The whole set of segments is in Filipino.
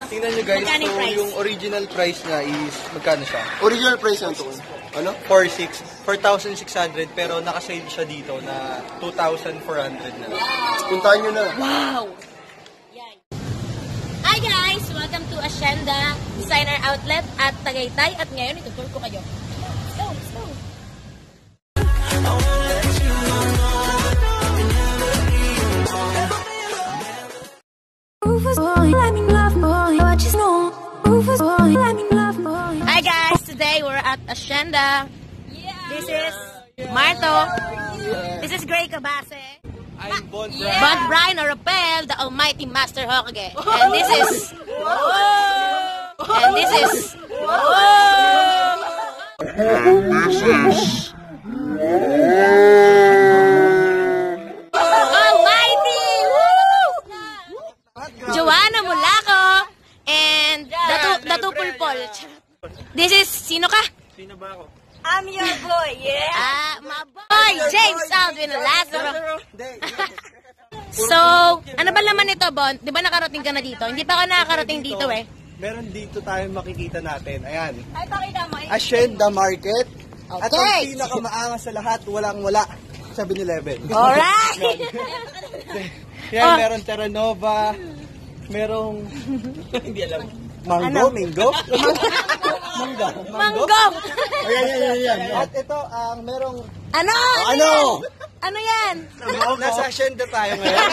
Tingnan nyo guys, so yung original price niya is, magkano siya? Original price yan to. Ano? 4,600 pero nakasale siya dito na 2,400 na. Puntahan nyo na. Wow! Hi guys! Welcome to Hacienda Designer Outlet at Tagaytay. At ngayon, itutur ko kayo. Let's go! Let's go! Hi guys! Today we're at Hacienda. This is Marto. This is Gray Cabase. I'm Bond Bond Brian Oropel, the almighty Master Hokage. And this is... And this is... Almighty! Joanna Mulaco and the two pulpol. This is... Sino ka? Sino ba ako? I'm your boy, yeah? My boy, James Alvin Lazaro. So, ano ba laman nito, Bon? Di ba nakarating ka na dito? Hindi pa ako nakakarating dito eh. Meron dito tayo makikita natin. Ayan. Ay, pakita mo. Hacienda Market. At ang Okay. pinakamaangas sa lahat, walang-wala. 7-Eleven. Alright! Yan, meron Terra Nova. Merong... Hindi alam. Mango? Mingo? Mangga. Mango! Ayan. At ito, ang merong... Ano? Ano? Ano yan? Nasa Hacienda tayo ngayon.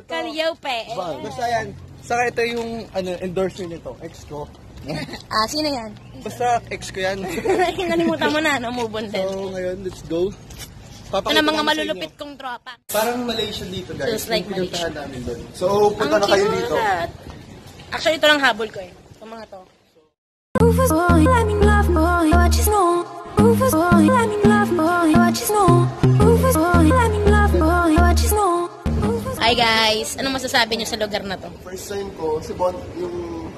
Kalyope. Basta yan. Saka ito yung endorser nito. Ex ko. Sino yan? Basta ex ko yan. Nalimutan mo na, no? Move on din. So, ngayon, let's go. Ito na mga malulupit kong tropa. Parang Malaysia dito, guys. Feels like yung pinuntahan Malaysia. namin doon. So, punta na kayo dito. Actually, ito lang habol ko eh. Itong mga to. Hi guys! Anong masasabi niyo sa lugar na to? First time ko, si Bon, yung...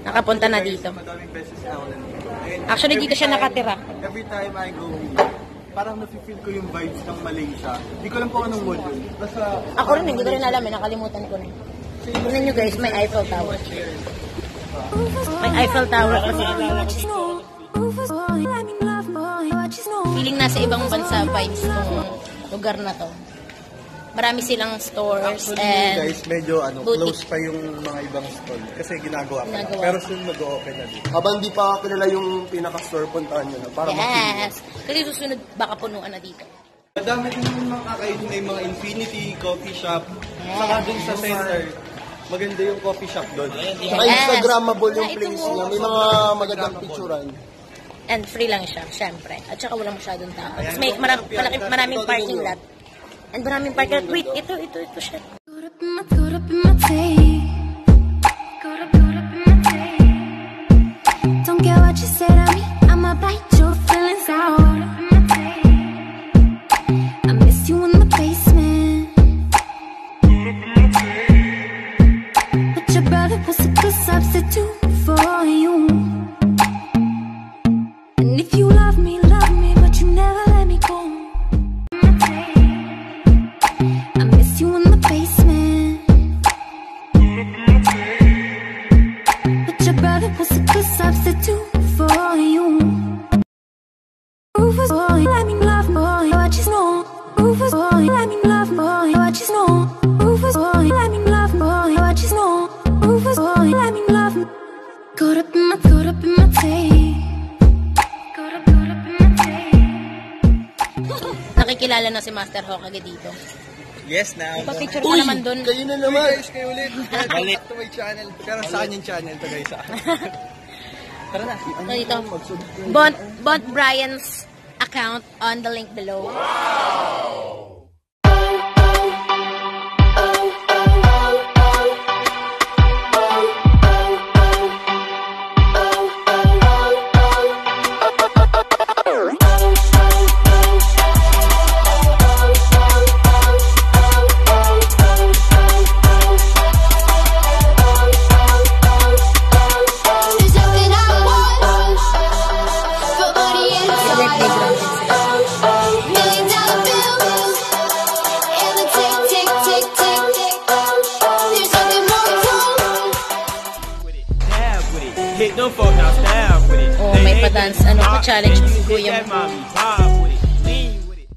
Nakapunta na dito. Madaming beses na ako nandito. And Actually, dito siya nakatira. Every time I go, parang nafe-feel ko yung vibes ng Malaysia. Hindi ko lang po anong mood yun. Basta... Ako rin, hindi ko rin alam eh. Nakalimutan ko na. Tignan nyo guys, may Eiffel Tower. May Eiffel Tower kasi. Feeling nasa ibang bansa vibes itong lugar na to. Marami silang stores Actually, and guys, medyo boutique. close pa yung mga ibang stall. Kasi ginagawa pa lang. Ginagawa. Pero soon mag-o-open na dito. Habang di pa kilala yung pinaka-store, puntahan nyo na. Para Yes! Kasi susunod baka punuan na dito. Madami din yung mga kakainin, may mga Infinity Coffee Shop. Saka dun sa center, maganda yung coffee shop doon. Saka Instagrammable yung Ito place mo. niya. May mga magandang picturean. And free lang siya, syempre. At saka walang masyadong tao. Tapos may maraming parking lot. And maraming parking lot. Wait, ito siya. Don't care what you say to me, I'ma bite your feelings out. I miss you in the basement. But your brother was a good substitute for you. And if you love me, but you never let me go. I miss you in the basement. But your brother was a good substitute for you. Rufus boy, let me love boy, what you know. Rufus boy, let me love boy, what you know. Rufus boy, let me love boy, what you know. Rufus boy, let me love. Caught up in my tape. Caught up in my tape. Nakikilala na si Master Hokage dito. Yes, now. Ipapicture ka naman dun. Kayo na naman. Guys, kayo ulit. Balik to my channel. Pero sa kanyang channel to guys. Tara na. Dito. Bond Brian's account on the link below. Million dollar bill. Them folk now stab with it. Oh, may pa-dance. Ano pa challenge mo si Kuya mo? Mommy, vibe with it. Lean with it.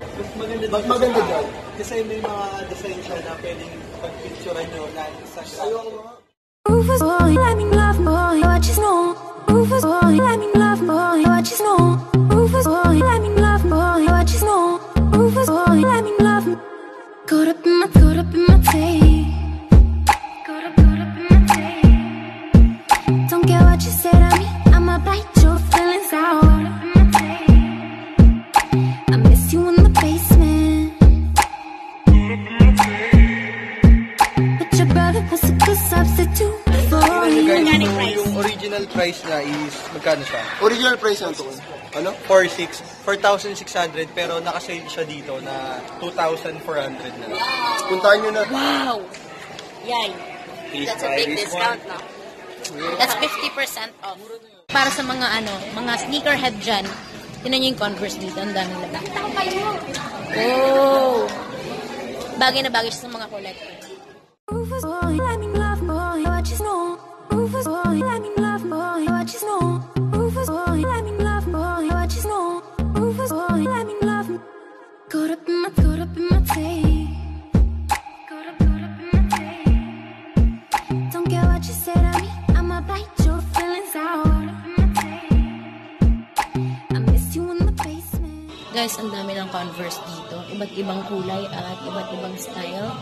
Ba't maganda dyan? Kasi may mga design siya na pwedeng pag-picturean nyo na isa siya. Rufus boy, let me love boy, what you know? Rufus boy, let me love boy, what you know? Rufus boy, let me love boy, what you know? Rufus boy, let me love. Caught up in my tape. Caught up in my tape. Don't care what you say to me, I'ma bite your feelings out. Caught up in my tape. I miss you in the basement. But your brother was a good substitute for you. Yung original price niya is, magkano siya? Original price yan to. Ano? 4,600 pero nakasale siya dito na 2,400 na. Puntahan nyo na. Wow! Yan. That's a big discount, no? That's 50% off. Para sa mga mga sneakerhead dyan, tinan nyo yung Converse dito. Ang daming labas. Oh! Bagay na bagay siya sa mga collector. Rufus boy, let me love boy, what you know? Rufus boy, let me love boy, what you know? Rufus boy, let me love boy, what you know? Rufus boy, let me love. Caught up in my tape. Caught up in my tape. Don't care what you say to me, I'ma bite your feelings out. I miss you in the basement. Guys, ang dami ng Converse dito. Iba't ibang kulay at iba't ibang style.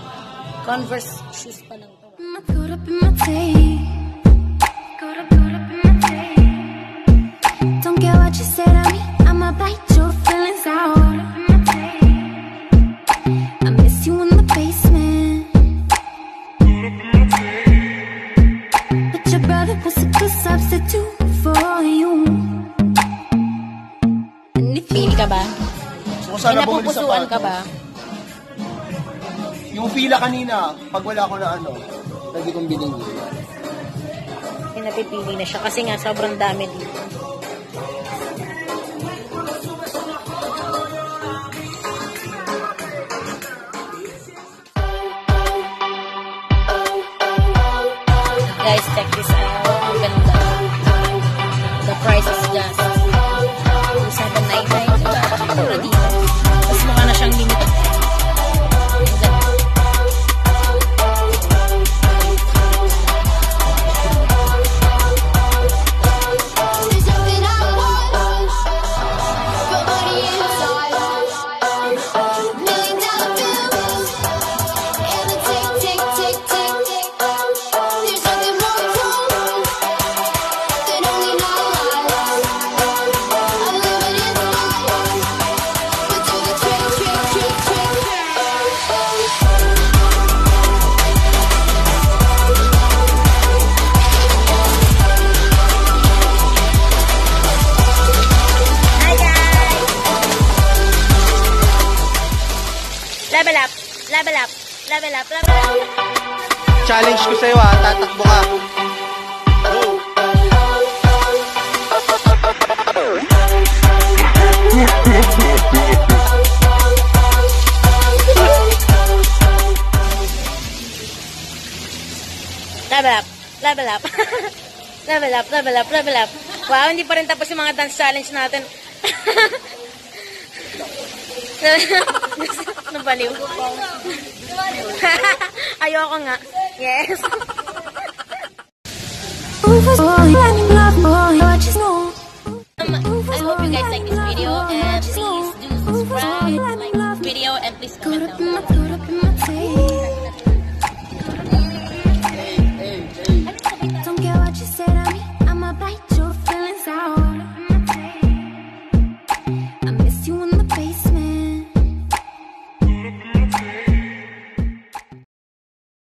Converse shoes pa lang to. Caught up in my tape. Caught up in my tape. Don't care what you say to me, I'ma bite your feelings out. I miss you in the basement. But your brother was a good substitute for you. And if Pili ka ba? So, May sana bumili napupusuan ka sapatos. ba? Yung pila kanina, pag wala ko na pwede kong bilhin yun. Pinapipili na siya kasi nga sobrang dami dito. Guys, check this out. Ang ganda. The price is just 799. Mura dito. Tapos mukha na siyang limited. Ang ganda. There's something I want, your body inside. $1 million bills, and the tick, tick, tick, tick, tick. There's nothing more true than only lies. I'm living in the light, but do the trick, trick, trick, trick. Hi guys! Level up! Level up! Level up! Level up! Challenge ko sa'yo tatakbo ka. Go! Level up! Level up! Level up! Level up! Level up! Wow, hindi pa rin tapos yung mga dance challenge natin. Ano baliw? Ayoko nga. Yes. Rufus boy, let me love boy, what you know? I hope you guys like this video and please do subscribe, like this video, and please comment Caught down up in my tape.